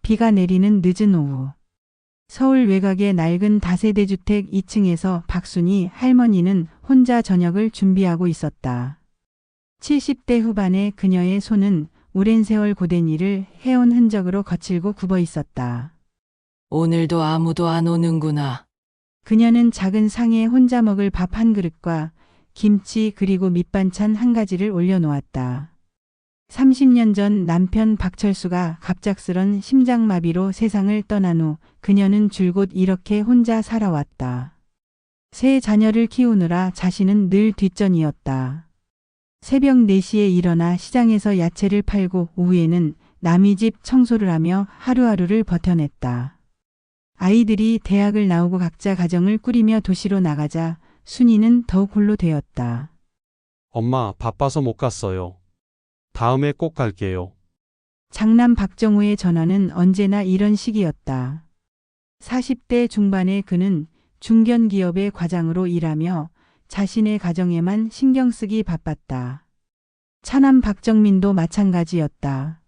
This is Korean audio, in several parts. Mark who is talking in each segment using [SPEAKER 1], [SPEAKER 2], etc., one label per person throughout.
[SPEAKER 1] 비가 내리는 늦은 오후. 서울 외곽의 낡은 다세대 주택 2층에서 박순희 할머니는 혼자 저녁을 준비하고 있었다. 70대 후반의 그녀의 손은 오랜 세월 고된 일을 해온 흔적으로 거칠고 굽어 있었다.
[SPEAKER 2] 오늘도 아무도 안 오는구나.
[SPEAKER 1] 그녀는 작은 상에 혼자 먹을 밥 한 그릇과 김치 그리고 밑반찬 한 가지를 올려놓았다. 30년 전 남편 박철수가 갑작스런 심장마비로 세상을 떠난 후 그녀는 줄곧 이렇게 혼자 살아왔다. 세 자녀를 키우느라 자신은 늘 뒷전이었다. 새벽 4시에 일어나 시장에서 야채를 팔고 오후에는 남의 집 청소를 하며 하루하루를 버텨냈다. 아이들이 대학을 나오고 각자 가정을 꾸리며 도시로 나가자 순이는 더욱 홀로 되었다.
[SPEAKER 3] 엄마, 바빠서 못 갔어요. 다음에 꼭 갈게요.
[SPEAKER 1] 장남 박정우의 전화는 언제나 이런 식이었다. 40대 중반의 그는 중견기업의 과장으로 일하며 자신의 가정에만 신경 쓰기 바빴다. 차남 박정민도 마찬가지였다.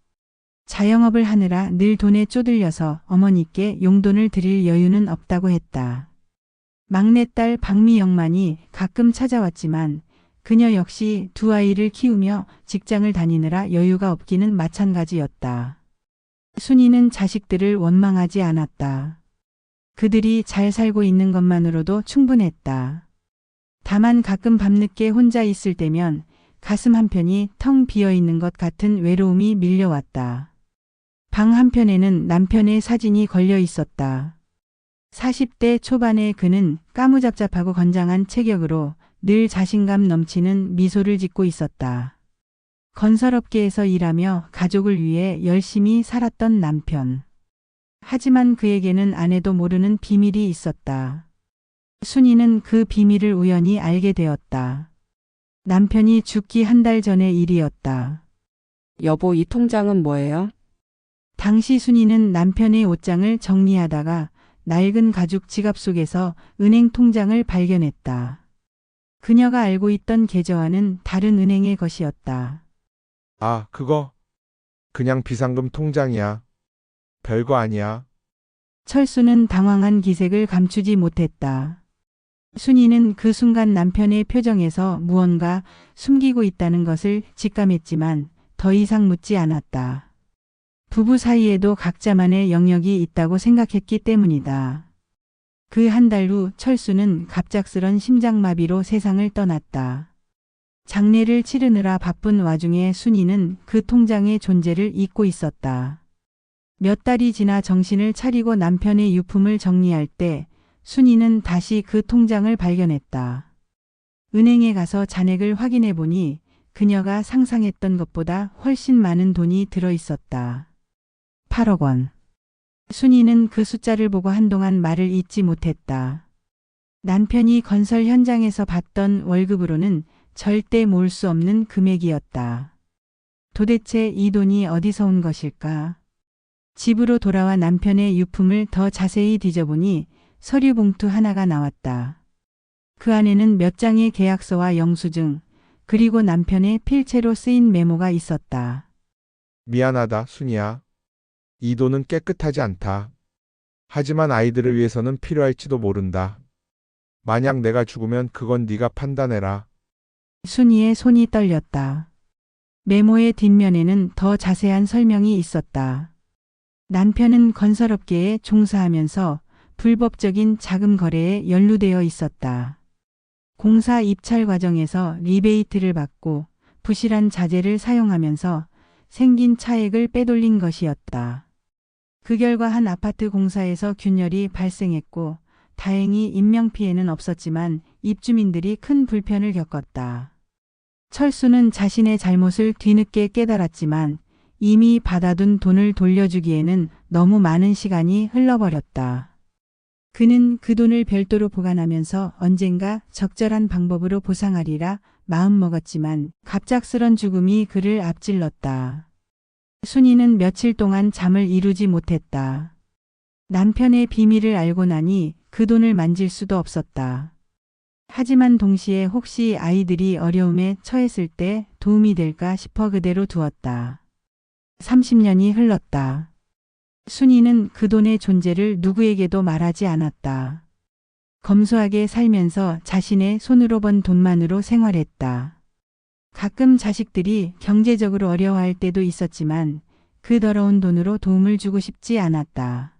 [SPEAKER 1] 자영업을 하느라 늘 돈에 쪼들려서 어머니께 용돈을 드릴 여유는 없다고 했다. 막내딸 박미영만이 가끔 찾아왔지만 그녀 역시 두 아이를 키우며 직장을 다니느라 여유가 없기는 마찬가지였다. 순이는 자식들을 원망하지 않았다. 그들이 잘 살고 있는 것만으로도 충분했다. 다만 가끔 밤늦게 혼자 있을 때면 가슴 한편이 텅 비어 있는 것 같은 외로움이 밀려왔다. 방 한편에는 남편의 사진이 걸려 있었다. 40대 초반의 그는 까무잡잡하고 건장한 체격으로 늘 자신감 넘치는 미소를 짓고 있었다. 건설업계에서 일하며 가족을 위해 열심히 살았던 남편. 하지만 그에게는 아내도 모르는 비밀이 있었다. 순이는 그 비밀을 우연히 알게 되었다. 남편이 죽기 한 달 전의 일이었다.
[SPEAKER 4] 여보, 이 통장은 뭐예요?
[SPEAKER 1] 당시 순이는 남편의 옷장을 정리하다가 낡은 가죽 지갑 속에서 은행 통장을 발견했다. 그녀가 알고 있던 계좌와는 다른 은행의 것이었다.
[SPEAKER 5] 아, 그거 그냥 비상금 통장이야. 별거 아니야.
[SPEAKER 1] 철수는 당황한 기색을 감추지 못했다. 순이는 그 순간 남편의 표정에서 무언가 숨기고 있다는 것을 직감했지만 더 이상 묻지 않았다. 부부 사이에도 각자만의 영역이 있다고 생각했기 때문이다. 그 한 달 후 철수는 갑작스런 심장마비로 세상을 떠났다. 장례를 치르느라 바쁜 와중에 순이는 그 통장의 존재를 잊고 있었다. 몇 달이 지나 정신을 차리고 남편의 유품을 정리할 때 순이는 다시 그 통장을 발견했다. 은행에 가서 잔액을 확인해 보니 그녀가 상상했던 것보다 훨씬 많은 돈이 들어 있었다. 8억 원. 순이는 그 숫자를 보고 한동안 말을 잇지 못했다. 남편이 건설 현장에서 받던 월급으로는 절대 모을 수 없는 금액이었다. 도대체 이 돈이 어디서 온 것일까? 집으로 돌아와 남편의 유품을 더 자세히 뒤져보니 서류 봉투 하나가 나왔다. 그 안에는 몇 장의 계약서와 영수증, 그리고 남편의 필체로 쓰인 메모가 있었다.
[SPEAKER 5] 미안하다, 순이야. 이 돈은 깨끗하지 않다. 하지만 아이들을 위해서는 필요할지도 모른다. 만약 내가 죽으면 그건 네가 판단해라.
[SPEAKER 1] 순이의 손이 떨렸다. 메모의 뒷면에는 더 자세한 설명이 있었다. 남편은 건설업계에 종사하면서 불법적인 자금 거래에 연루되어 있었다. 공사 입찰 과정에서 리베이트를 받고 부실한 자재를 사용하면서 생긴 차액을 빼돌린 것이었다. 그 결과 한 아파트 공사에서 균열이 발생했고 다행히 인명피해는 없었지만 입주민들이 큰 불편을 겪었다. 철수는 자신의 잘못을 뒤늦게 깨달았지만 이미 받아둔 돈을 돌려주기에는 너무 많은 시간이 흘러버렸다. 그는 그 돈을 별도로 보관하면서 언젠가 적절한 방법으로 보상하리라 마음먹었지만 갑작스런 죽음이 그를 앞질렀다. 순이는 며칠 동안 잠을 이루지 못했다. 남편의 비밀을 알고 나니 그 돈을 만질 수도 없었다. 하지만 동시에 혹시 아이들이 어려움에 처했을 때 도움이 될까 싶어 그대로 두었다. 30년이 흘렀다. 순이는 그 돈의 존재를 누구에게도 말하지 않았다. 검소하게 살면서 자신의 손으로 번 돈만으로 생활했다. 가끔 자식들이 경제적으로 어려워할 때도 있었지만 그 더러운 돈으로 도움을 주고 싶지 않았다.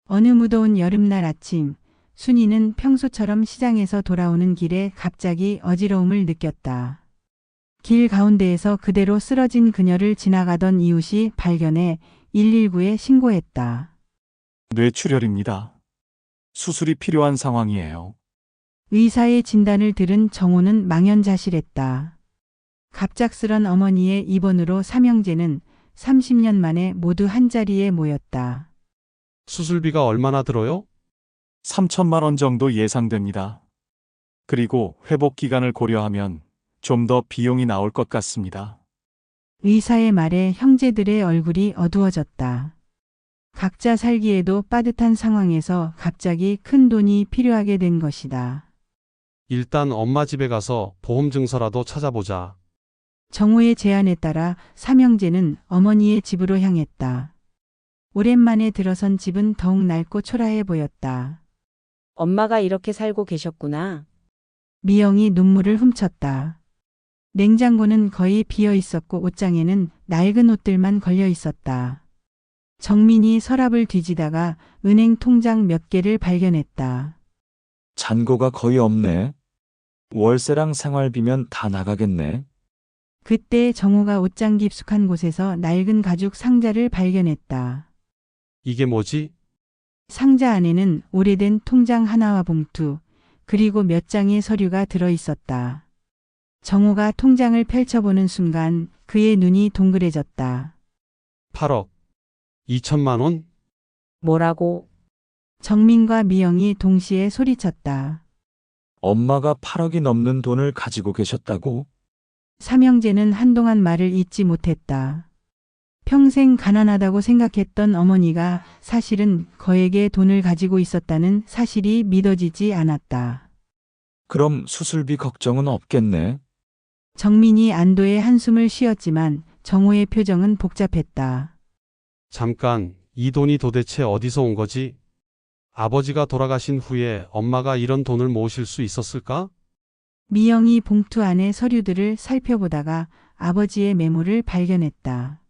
[SPEAKER 1] 어느 무더운 여름날 아침, 순이는 평소처럼 시장에서 돌아오는 길에 갑자기 어지러움을 느꼈다. 길 가운데에서 그대로 쓰러진 그녀를 지나가던 이웃이 발견해 119에 신고했다.
[SPEAKER 6] 뇌출혈입니다. 수술이 필요한 상황이에요.
[SPEAKER 1] 의사의 진단을 들은 정호는 망연자실했다. 갑작스런 어머니의 입원으로 삼형제는 30년 만에 모두 한자리에 모였다.
[SPEAKER 3] 수술비가 얼마나 들어요?
[SPEAKER 6] 3천만 원 정도 예상됩니다. 그리고 회복 기간을 고려하면 좀 더 비용이 나올 것 같습니다.
[SPEAKER 1] 의사의 말에 형제들의 얼굴이 어두워졌다. 각자 살기에도 빠듯한 상황에서 갑자기 큰 돈이 필요하게 된 것이다.
[SPEAKER 3] 일단 엄마 집에 가서 보험 증서라도 찾아보자.
[SPEAKER 1] 정호의 제안에 따라 삼형제는 어머니의 집으로 향했다. 오랜만에 들어선 집은 더욱 낡고 초라해 보였다.
[SPEAKER 4] 엄마가 이렇게 살고 계셨구나.
[SPEAKER 1] 미영이 눈물을 훔쳤다. 냉장고는 거의 비어 있었고 옷장에는 낡은 옷들만 걸려 있었다. 정민이 서랍을 뒤지다가 은행 통장 몇 개를 발견했다.
[SPEAKER 7] 잔고가 거의 없네. 월세랑 생활비면 다 나가겠네.
[SPEAKER 1] 그때 정호가 옷장 깊숙한 곳에서 낡은 가죽 상자를 발견했다.
[SPEAKER 3] 이게 뭐지?
[SPEAKER 1] 상자 안에는 오래된 통장 하나와 봉투, 그리고 몇 장의 서류가 들어 있었다. 정호가 통장을 펼쳐보는 순간 그의 눈이 동그래졌다.
[SPEAKER 3] 8억 2천만 원?
[SPEAKER 4] 뭐라고?
[SPEAKER 1] 정민과 미영이 동시에 소리쳤다.
[SPEAKER 7] 엄마가 8억이 넘는 돈을 가지고 계셨다고?
[SPEAKER 1] 삼형제는 한동안 말을 잇지 못했다. 평생 가난하다고 생각했던 어머니가 사실은 거액의 돈을 가지고 있었다는 사실이 믿어지지 않았다.
[SPEAKER 7] 그럼 수술비 걱정은 없겠네.
[SPEAKER 1] 정민이 안도의 한숨을 쉬었지만 정호의 표정은 복잡했다.
[SPEAKER 3] 잠깐, 이 돈이 도대체 어디서 온 거지? 아버지가 돌아가신 후에 엄마가 이런 돈을 모으실 수 있었을까?
[SPEAKER 1] 미영이 봉투 안의 서류들을 살펴보다가 아버지의 메모를 발견했다.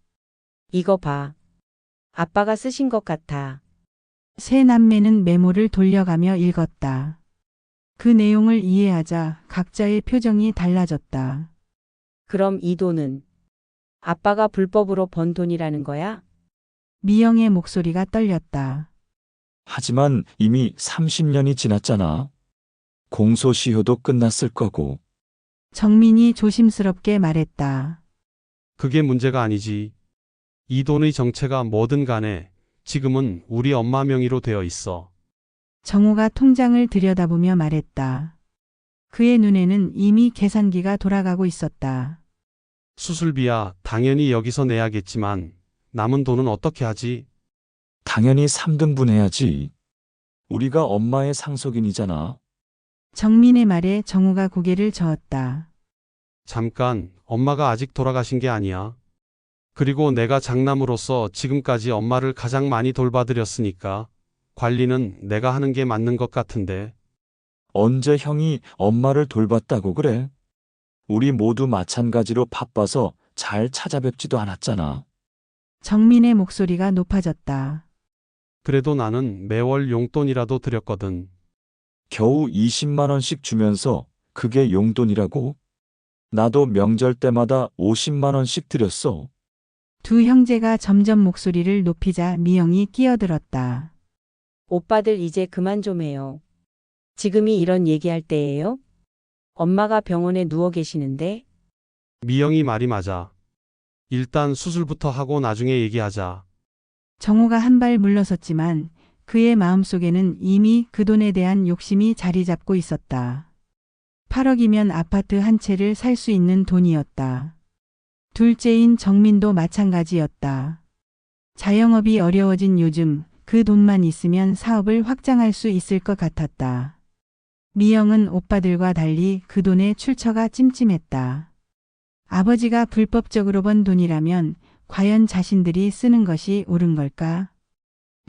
[SPEAKER 4] 이거 봐. 아빠가 쓰신 것 같아.
[SPEAKER 1] 세 남매는 메모를 돌려가며 읽었다. 그 내용을 이해하자 각자의 표정이 달라졌다.
[SPEAKER 4] 그럼 이 돈은 아빠가 불법으로 번 돈이라는 거야?
[SPEAKER 1] 미영의 목소리가 떨렸다.
[SPEAKER 7] 하지만 이미 30년이 지났잖아. 공소시효도 끝났을 거고.
[SPEAKER 1] 정민이 조심스럽게 말했다.
[SPEAKER 3] 그게 문제가 아니지. 이 돈의 정체가 뭐든 간에 지금은 우리 엄마 명의로 되어 있어.
[SPEAKER 1] 정호가 통장을 들여다보며 말했다. 그의 눈에는 이미 계산기가 돌아가고 있었다.
[SPEAKER 3] 수술비야 당연히 여기서 내야겠지만 남은 돈은 어떻게 하지?
[SPEAKER 7] 당연히 3등분 해야지. 우리가 엄마의 상속인이잖아.
[SPEAKER 1] 정민의 말에 정호가 고개를 저었다.
[SPEAKER 3] 잠깐, 엄마가 아직 돌아가신 게 아니야. 그리고 내가 장남으로서 지금까지 엄마를 가장 많이 돌봐드렸으니까 관리는 내가 하는 게 맞는 것 같은데.
[SPEAKER 7] 언제 형이 엄마를 돌봤다고 그래? 우리 모두 마찬가지로 바빠서 잘 찾아뵙지도 않았잖아.
[SPEAKER 1] 정민의 목소리가 높아졌다.
[SPEAKER 3] 그래도 나는 매월 용돈이라도 드렸거든.
[SPEAKER 7] 겨우 20만 원씩 주면서 그게 용돈이라고? 나도 명절 때마다 50만 원씩 드렸어.
[SPEAKER 1] 두 형제가 점점 목소리를 높이자 미영이 끼어들었다.
[SPEAKER 4] 오빠들 이제 그만 좀 해요. 지금이 이런 얘기할 때예요? 엄마가 병원에 누워 계시는데?
[SPEAKER 3] 미영이 말이 맞아. 일단 수술부터 하고 나중에 얘기하자.
[SPEAKER 1] 정호가 한 발 물러섰지만 그의 마음속에는 이미 그 돈에 대한 욕심이 자리 잡고 있었다. 8억이면 아파트 한 채를 살 수 있는 돈이었다. 둘째인 정민도 마찬가지였다. 자영업이 어려워진 요즘 그 돈만 있으면 사업을 확장할 수 있을 것 같았다. 미영은 오빠들과 달리 그 돈의 출처가 찜찜했다. 아버지가 불법적으로 번 돈이라면 과연 자신들이 쓰는 것이 옳은 걸까?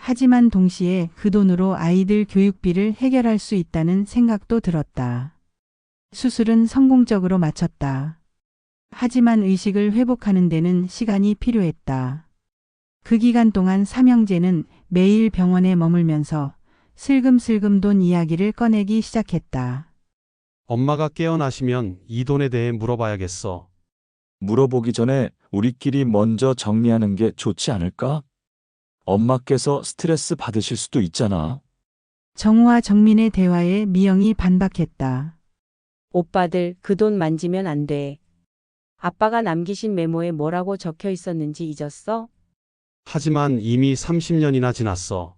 [SPEAKER 1] 하지만 동시에 그 돈으로 아이들 교육비를 해결할 수 있다는 생각도 들었다. 수술은 성공적으로 마쳤다. 하지만 의식을 회복하는 데는 시간이 필요했다. 그 기간 동안 삼형제는 매일 병원에 머물면서 슬금슬금 돈 이야기를 꺼내기 시작했다.
[SPEAKER 3] 엄마가 깨어나시면 이 돈에 대해 물어봐야겠어.
[SPEAKER 7] 물어보기 전에 우리끼리 먼저 정리하는 게 좋지 않을까? 엄마께서 스트레스 받으실 수도 있잖아.
[SPEAKER 1] 정우와 정민의 대화에 미영이 반박했다.
[SPEAKER 4] 오빠들 그 돈 만지면 안 돼. 아빠가 남기신 메모에 뭐라고 적혀 있었는지 잊었어?
[SPEAKER 3] 하지만 이미 30년이나 지났어.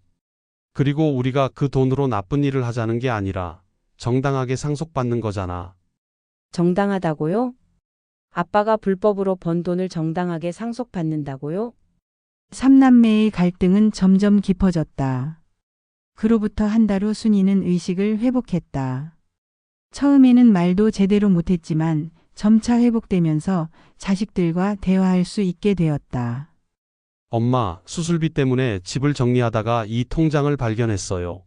[SPEAKER 3] 그리고 우리가 그 돈으로 나쁜 일을 하자는 게 아니라 정당하게 상속받는 거잖아.
[SPEAKER 4] 정당하다고요? 아빠가 불법으로 번 돈을 정당하게 상속받는다고요?
[SPEAKER 1] 삼남매의 갈등은 점점 깊어졌다. 그로부터 한 달 후 순이는 의식을 회복했다. 처음에는 말도 제대로 못했지만 점차 회복되면서 자식들과 대화할 수 있게 되었다.
[SPEAKER 3] 엄마, 수술비 때문에 집을 정리하다가 이 통장을 발견했어요.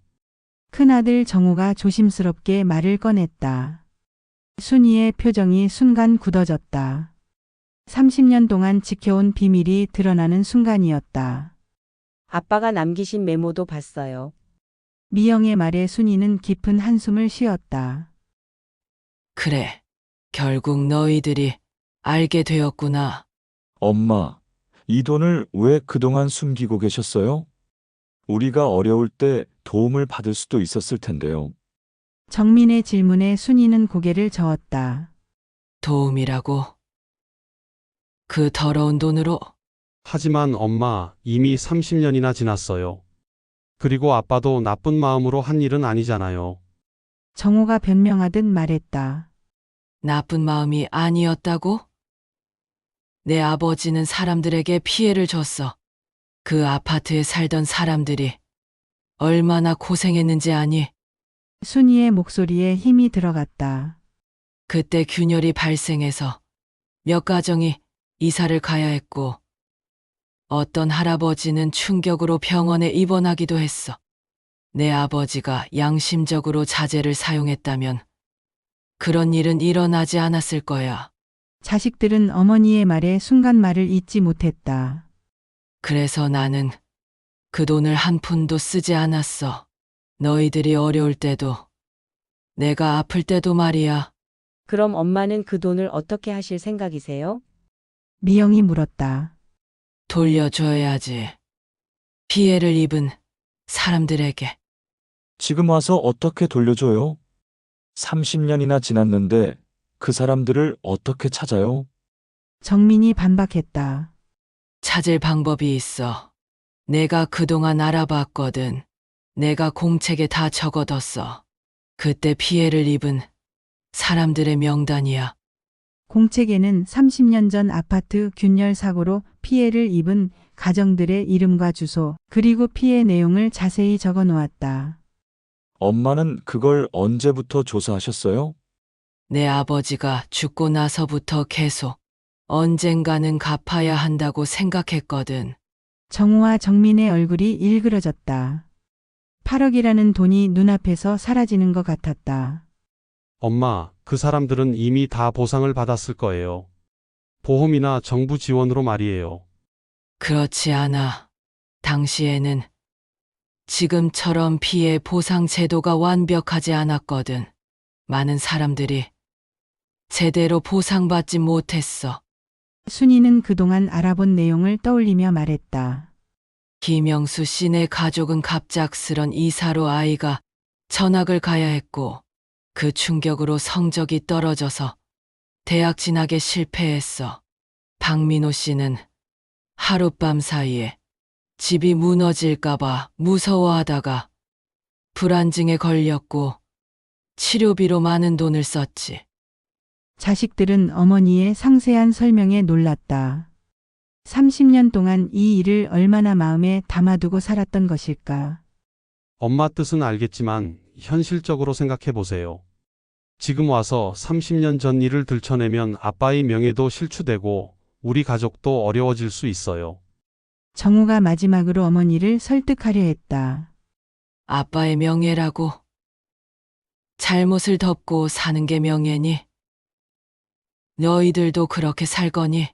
[SPEAKER 1] 큰아들 정우가 조심스럽게 말을 꺼냈다. 순이의 표정이 순간 굳어졌다. 30년 동안 지켜온 비밀이 드러나는 순간이었다.
[SPEAKER 4] 아빠가 남기신 메모도 봤어요.
[SPEAKER 1] 미영의 말에 순이는 깊은 한숨을 쉬었다.
[SPEAKER 2] 그래. 결국 너희들이 알게 되었구나.
[SPEAKER 7] 엄마, 이 돈을 왜 그동안 숨기고 계셨어요? 우리가 어려울 때 도움을 받을 수도 있었을 텐데요.
[SPEAKER 1] 정민의 질문에 순이는 고개를 저었다.
[SPEAKER 2] 도움이라고. 그 더러운 돈으로.
[SPEAKER 3] 하지만 엄마, 이미 30년이나 지났어요. 그리고 아빠도 나쁜 마음으로 한 일은 아니잖아요.
[SPEAKER 1] 정우가 변명하듯 말했다.
[SPEAKER 2] 나쁜 마음이 아니었다고? 내 아버지는 사람들에게 피해를 줬어. 그 아파트에 살던 사람들이 얼마나 고생했는지 아니?
[SPEAKER 1] 순이의 목소리에 힘이 들어갔다.
[SPEAKER 2] 그때 균열이 발생해서 몇 가정이 이사를 가야 했고, 어떤 할아버지는 충격으로 병원에 입원하기도 했어. 내 아버지가 양심적으로 자재를 사용했다면 그런 일은 일어나지 않았을 거야.
[SPEAKER 1] 자식들은 어머니의 말에 순간 말을 잇지 못했다.
[SPEAKER 2] 그래서 나는 그 돈을 한 푼도 쓰지 않았어. 너희들이 어려울 때도, 내가 아플 때도 말이야.
[SPEAKER 4] 그럼 엄마는 그 돈을 어떻게 하실 생각이세요?
[SPEAKER 1] 미영이 물었다.
[SPEAKER 2] 돌려줘야지. 피해를 입은 사람들에게.
[SPEAKER 7] 지금 와서 어떻게 돌려줘요? 30년이나 지났는데 그 사람들을 어떻게 찾아요?
[SPEAKER 1] 정민이 반박했다.
[SPEAKER 2] 찾을 방법이 있어. 내가 그동안 알아봤거든. 내가 공책에 다 적어뒀어. 그때 피해를 입은 사람들의 명단이야.
[SPEAKER 1] 공책에는 30년 전 아파트 균열 사고로 피해를 입은 가정들의 이름과 주소, 그리고 피해 내용을 자세히 적어 놓았다.
[SPEAKER 7] 엄마는 그걸 언제부터 조사하셨어요?
[SPEAKER 2] 내 아버지가 죽고 나서부터 계속 언젠가는 갚아야 한다고 생각했거든.
[SPEAKER 1] 정우와 정민의 얼굴이 일그러졌다. 8억이라는 돈이 눈앞에서 사라지는 것 같았다.
[SPEAKER 3] 엄마, 그 사람들은 이미 다 보상을 받았을 거예요. 보험이나 정부 지원으로 말이에요.
[SPEAKER 2] 그렇지 않아. 당시에는 지금처럼 피해 보상 제도가 완벽하지 않았거든. 많은 사람들이 제대로 보상받지 못했어.
[SPEAKER 1] 순이는 그동안 알아본 내용을 떠올리며 말했다.
[SPEAKER 2] 김영수 씨네 가족은 갑작스런 이사로 아이가 전학을 가야 했고, 그 충격으로 성적이 떨어져서 대학 진학에 실패했어. 박민호 씨는 하룻밤 사이에 집이 무너질까봐 무서워하다가 불안증에 걸렸고 치료비로 많은 돈을 썼지.
[SPEAKER 1] 자식들은 어머니의 상세한 설명에 놀랐다. 30년 동안 이 일을 얼마나 마음에 담아두고 살았던 것일까.
[SPEAKER 3] 엄마 뜻은 알겠지만 현실적으로 생각해 보세요. 지금 와서 30년 전 일을 들춰내면 아빠의 명예도 실추되고 우리 가족도 어려워질 수 있어요.
[SPEAKER 1] 정우가 마지막으로 어머니를 설득하려 했다.
[SPEAKER 2] 아빠의 명예라고. 잘못을 덮고 사는 게 명예니? 너희들도 그렇게 살 거니?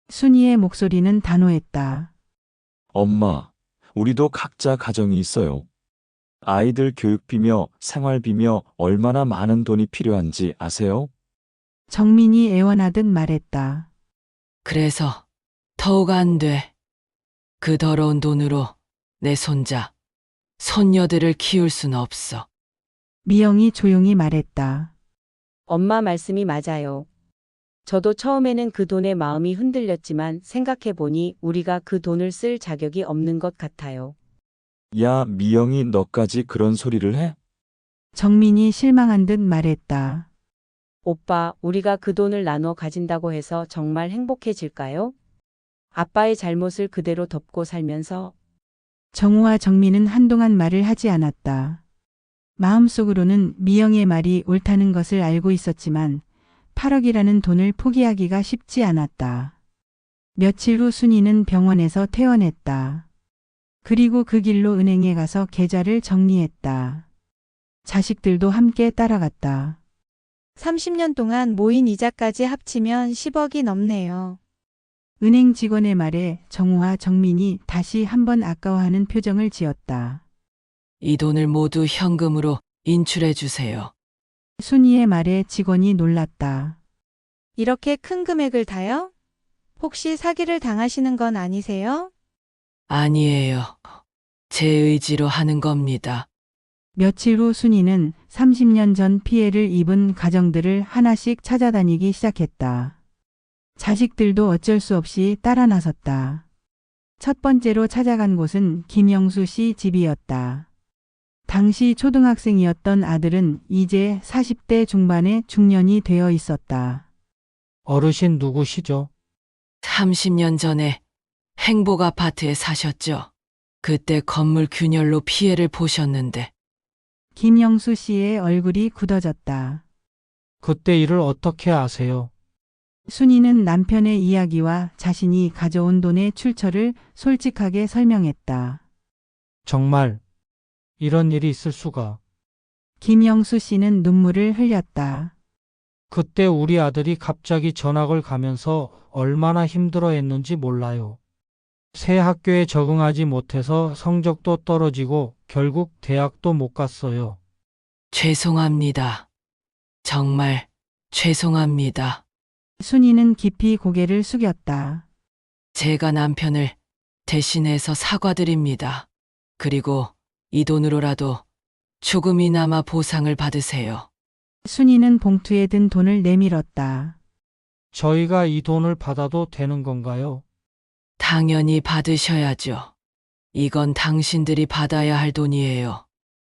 [SPEAKER 1] 순이의 목소리는 단호했다.
[SPEAKER 7] 엄마, 우리도 각자 가정이 있어요. 아이들 교육비며 생활비며 얼마나 많은 돈이 필요한지 아세요?
[SPEAKER 1] 정민이 애원하듯 말했다.
[SPEAKER 2] 그래서 더욱 안 돼. 그 더러운 돈으로 내 손자, 손녀들을 키울 순 없어.
[SPEAKER 1] 미영이 조용히 말했다.
[SPEAKER 4] 엄마 말씀이 맞아요. 저도 처음에는 그 돈에 마음이 흔들렸지만 생각해보니 우리가 그 돈을 쓸 자격이 없는 것 같아요.
[SPEAKER 7] 야, 미영이 너까지 그런 소리를 해?
[SPEAKER 1] 정민이 실망한 듯 말했다.
[SPEAKER 4] 오빠, 우리가 그 돈을 나눠 가진다고 해서 정말 행복해질까요? 아빠의 잘못을 그대로 덮고 살면서
[SPEAKER 1] 정우와 정민은 한동안 말을 하지 않았다. 마음속으로는 미영의 말이 옳다는 것을 알고 있었지만 8억이라는 돈을 포기하기가 쉽지 않았다. 며칠 후 순이는 병원에서 퇴원했다. 그리고 그 길로 은행에 가서 계좌를 정리했다. 자식들도 함께 따라갔다.
[SPEAKER 8] 30년 동안 모인 이자까지 합치면 10억이 넘네요.
[SPEAKER 1] 은행 직원의 말에 정우와 정민이 다시 한번 아까워하는 표정을 지었다.
[SPEAKER 2] 이 돈을 모두 현금으로 인출해 주세요.
[SPEAKER 1] 순이의 말에 직원이 놀랐다.
[SPEAKER 8] 이렇게 큰 금액을 다요? 혹시 사기를 당하시는 건 아니세요?
[SPEAKER 2] 아니에요. 제 의지로 하는 겁니다.
[SPEAKER 1] 며칠 후 순이는 30년 전 피해를 입은 가정들을 하나씩 찾아다니기 시작했다. 자식들도 어쩔 수 없이 따라 나섰다. 첫 번째로 찾아간 곳은 김영수 씨 집이었다. 당시 초등학생이었던 아들은 이제 40대 중반의 중년이 되어 있었다.
[SPEAKER 9] 어르신 누구시죠?
[SPEAKER 2] 30년 전에 행복 아파트에 사셨죠? 그때 건물 균열로 피해를 보셨는데
[SPEAKER 1] 김영수 씨의 얼굴이 굳어졌다.
[SPEAKER 9] 그때 일을 어떻게 아세요?
[SPEAKER 1] 순이는 남편의 이야기와 자신이 가져온 돈의 출처를 솔직하게 설명했다.
[SPEAKER 9] 정말 이런 일이 있을 수가.
[SPEAKER 1] 김영수 씨는 눈물을 흘렸다.
[SPEAKER 9] 그때 우리 아들이 갑자기 전학을 가면서 얼마나 힘들어했는지 몰라요. 새 학교에 적응하지 못해서 성적도 떨어지고 결국 대학도 못 갔어요.
[SPEAKER 2] 죄송합니다. 정말 죄송합니다.
[SPEAKER 1] 순이는 깊이 고개를 숙였다.
[SPEAKER 2] 제가 남편을 대신해서 사과드립니다. 그리고 이 돈으로라도 조금이나마 보상을 받으세요.
[SPEAKER 1] 순이는 봉투에 든 돈을 내밀었다.
[SPEAKER 9] 저희가 이 돈을 받아도 되는 건가요?
[SPEAKER 2] 당연히 받으셔야죠. 이건 당신들이 받아야 할 돈이에요.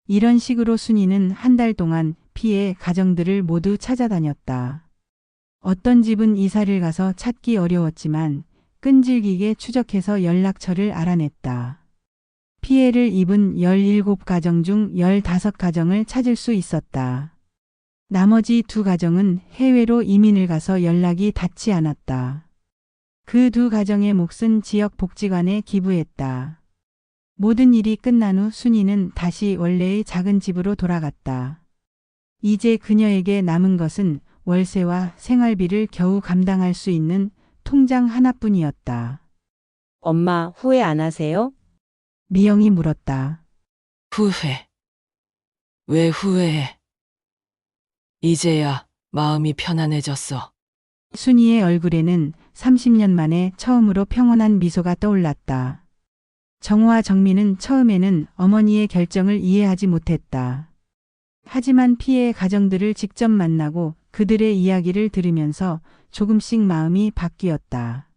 [SPEAKER 1] 이런 식으로 순이는 한 달 동안 피해 가정들을 모두 찾아다녔다. 어떤 집은 이사를 가서 찾기 어려웠지만 끈질기게 추적해서 연락처를 알아냈다. 피해를 입은 17가정 중 15가정을 찾을 수 있었다. 나머지 2가정은 해외로 이민을 가서 연락이 닿지 않았다. 그 2가정의 몫은 지역 복지관에 기부했다. 모든 일이 끝난 후 순이는 다시 원래의 작은 집으로 돌아갔다. 이제 그녀에게 남은 것은 월세와 생활비를 겨우 감당할 수 있는 통장 하나뿐이었다.
[SPEAKER 4] 엄마, 후회 안 하세요?
[SPEAKER 1] 미영이 물었다.
[SPEAKER 2] 후회. 왜 후회해? 이제야 마음이 편안해졌어.
[SPEAKER 1] 순이의 얼굴에는 30년 만에 처음으로 평온한 미소가 떠올랐다. 정우와 정민은 처음에는 어머니의 결정을 이해하지 못했다. 하지만 피해 가정들을 직접 만나고 그들의 이야기를 들으면서 조금씩 마음이 바뀌었다.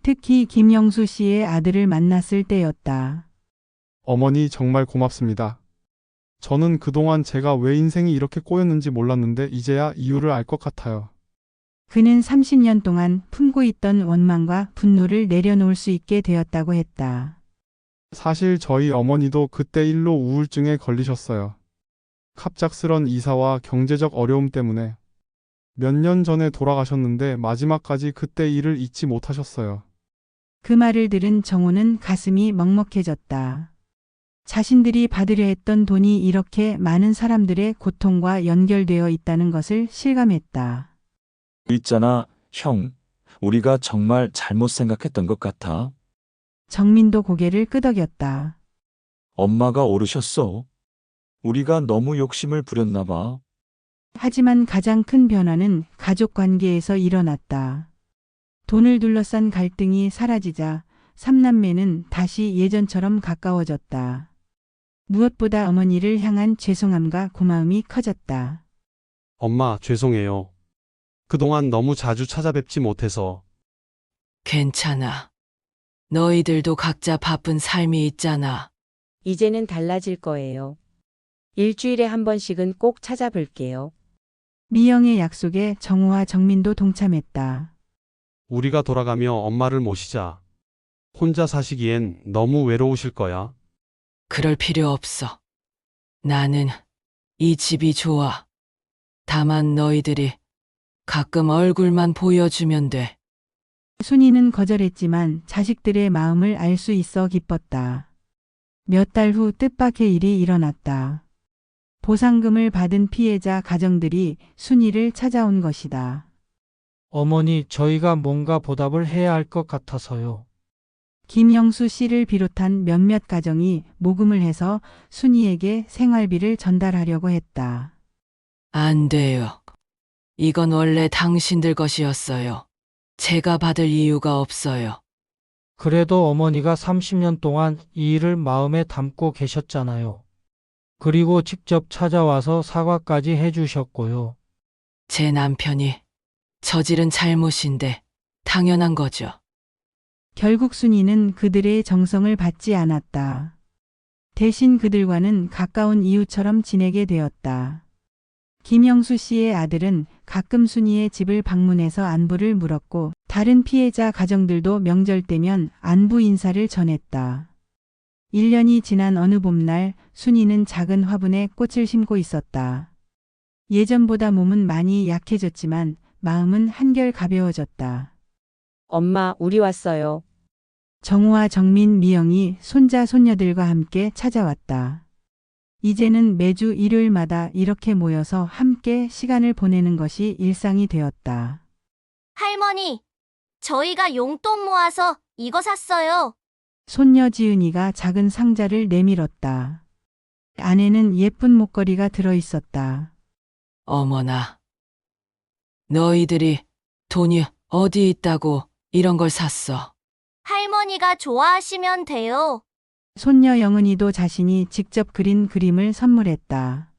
[SPEAKER 1] 특히 김영수 씨의 아들을 만났을 때였다.
[SPEAKER 10] 어머니 정말 고맙습니다. 저는 그동안 제가 왜 인생이 이렇게 꼬였는지 몰랐는데 이제야 이유를 알 것 같아요.
[SPEAKER 1] 그는 30년 동안 품고 있던 원망과 분노를 내려놓을 수 있게 되었다고 했다.
[SPEAKER 10] 사실 저희 어머니도 그때 일로 우울증에 걸리셨어요. 갑작스런 이사와 경제적 어려움 때문에 몇 년 전에 돌아가셨는데 마지막까지 그때 일을 잊지 못하셨어요.
[SPEAKER 1] 그 말을 들은 정호는 가슴이 먹먹해졌다. 자신들이 받으려 했던 돈이 이렇게 많은 사람들의 고통과 연결되어 있다는 것을 실감했다.
[SPEAKER 7] 있잖아, 형. 우리가 정말 잘못 생각했던 것 같아.
[SPEAKER 1] 정민도 고개를 끄덕였다.
[SPEAKER 7] 엄마가 오르셨어. 우리가 너무 욕심을 부렸나 봐.
[SPEAKER 1] 하지만 가장 큰 변화는 가족 관계에서 일어났다. 돈을 둘러싼 갈등이 사라지자 삼남매는 다시 예전처럼 가까워졌다. 무엇보다 어머니를 향한 죄송함과 고마움이 커졌다.
[SPEAKER 3] 엄마, 죄송해요. 그동안 너무 자주 찾아뵙지 못해서.
[SPEAKER 2] 괜찮아. 너희들도 각자 바쁜 삶이 있잖아.
[SPEAKER 4] 이제는 달라질 거예요. 일주일에 한 번씩은 꼭 찾아뵐게요.
[SPEAKER 1] 미영의 약속에 정호와 정민도 동참했다.
[SPEAKER 3] 우리가 돌아가며 엄마를 모시자. 혼자 사시기엔 너무 외로우실 거야.
[SPEAKER 2] 그럴 필요 없어. 나는 이 집이 좋아. 다만 너희들이 가끔 얼굴만 보여주면 돼.
[SPEAKER 1] 순이는 거절했지만 자식들의 마음을 알 수 있어 기뻤다. 몇 달 후 뜻밖의 일이 일어났다. 보상금을 받은 피해자 가정들이 순이를 찾아온 것이다.
[SPEAKER 9] 어머니, 저희가 뭔가 보답을 해야 할 것 같아서요.
[SPEAKER 1] 김형수 씨를 비롯한 몇몇 가정이 모금을 해서 순이에게 생활비를 전달하려고 했다.
[SPEAKER 2] 안 돼요. 이건 원래 당신들 것이었어요. 제가 받을 이유가 없어요.
[SPEAKER 9] 그래도 어머니가 30년 동안 이 일을 마음에 담고 계셨잖아요. 그리고 직접 찾아와서 사과까지 해주셨고요.
[SPEAKER 2] 제 남편이 저지른 잘못인데 당연한 거죠.
[SPEAKER 1] 결국 순이는 그들의 정성을 받지 않았다. 대신 그들과는 가까운 이웃처럼 지내게 되었다. 김영수 씨의 아들은 가끔 순이의 집을 방문해서 안부를 물었고 다른 피해자 가정들도 명절 때면 안부 인사를 전했다. 1년이 지난 어느 봄날 순이는 작은 화분에 꽃을 심고 있었다. 예전보다 몸은 많이 약해졌지만 마음은 한결 가벼워졌다.
[SPEAKER 4] 엄마, 우리 왔어요.
[SPEAKER 1] 정호와 정민, 미영이 손자 손녀들과 함께 찾아왔다. 이제는 매주 일요일마다 이렇게 모여서 함께 시간을 보내는 것이 일상이 되었다.
[SPEAKER 11] 할머니, 저희가 용돈 모아서 이거 샀어요.
[SPEAKER 1] 손녀 지은이가 작은 상자를 내밀었다. 안에는 예쁜 목걸이가 들어 있었다.
[SPEAKER 2] 어머나. 너희들이 돈이 어디 있다고 이런 걸 샀어.
[SPEAKER 11] 할머니가 좋아하시면 돼요.
[SPEAKER 1] 손녀 영은이도 자신이 직접 그린 그림을 선물했다.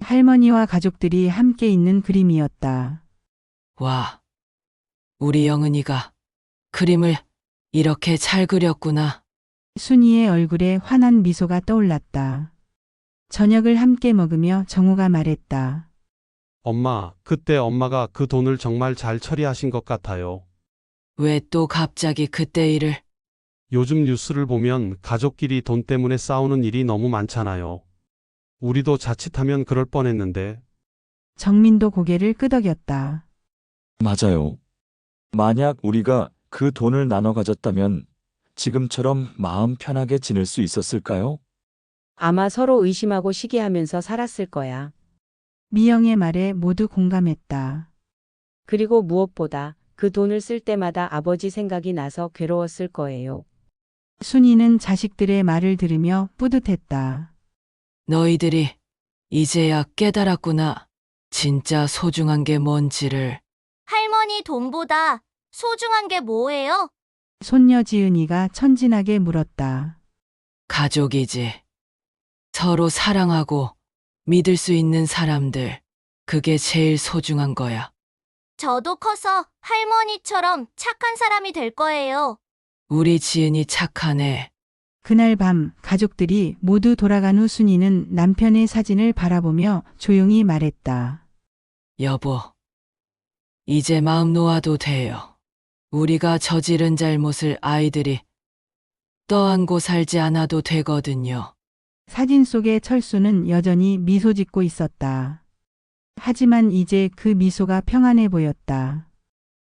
[SPEAKER 1] 할머니와 가족들이 함께 있는 그림이었다.
[SPEAKER 2] 와. 우리 영은이가 그림을 이렇게 잘 그렸구나.
[SPEAKER 1] 순이의 얼굴에 환한 미소가 떠올랐다. 저녁을 함께 먹으며 정호가 말했다.
[SPEAKER 3] 엄마, 그때 엄마가 그 돈을 정말 잘 처리하신 것 같아요.
[SPEAKER 2] 왜 또 갑자기 그때 일을?
[SPEAKER 3] 요즘 뉴스를 보면 가족끼리 돈 때문에 싸우는 일이 너무 많잖아요. 우리도 자칫하면 그럴 뻔했는데.
[SPEAKER 1] 정민도 고개를 끄덕였다.
[SPEAKER 7] 맞아요. 만약 우리가 그 돈을 나눠 가졌다면 지금처럼 마음 편하게 지낼 수 있었을까요?
[SPEAKER 4] 아마 서로 의심하고 시기하면서 살았을 거야.
[SPEAKER 1] 미영의 말에 모두 공감했다.
[SPEAKER 4] 그리고 무엇보다 그 돈을 쓸 때마다 아버지 생각이 나서 괴로웠을 거예요.
[SPEAKER 1] 순이는 자식들의 말을 들으며 뿌듯했다.
[SPEAKER 2] 너희들이 이제야 깨달았구나. 진짜 소중한 게 뭔지를.
[SPEAKER 11] 할머니 돈보다 소중한 게 뭐예요?
[SPEAKER 1] 손녀 지은이가 천진하게 물었다.
[SPEAKER 2] 가족이지. 서로 사랑하고 믿을 수 있는 사람들. 그게 제일 소중한 거야.
[SPEAKER 11] 저도 커서 할머니처럼 착한 사람이 될 거예요.
[SPEAKER 2] 우리 지은이 착하네.
[SPEAKER 1] 그날 밤 가족들이 모두 돌아간 후 순이는 남편의 사진을 바라보며 조용히 말했다.
[SPEAKER 2] 여보, 이제 마음 놓아도 돼요. 우리가 저지른 잘못을 아이들이 떠안고 살지 않아도 되거든요.
[SPEAKER 1] 사진 속의 철수는 여전히 미소 짓고 있었다. 하지만 이제 그 미소가 평안해 보였다.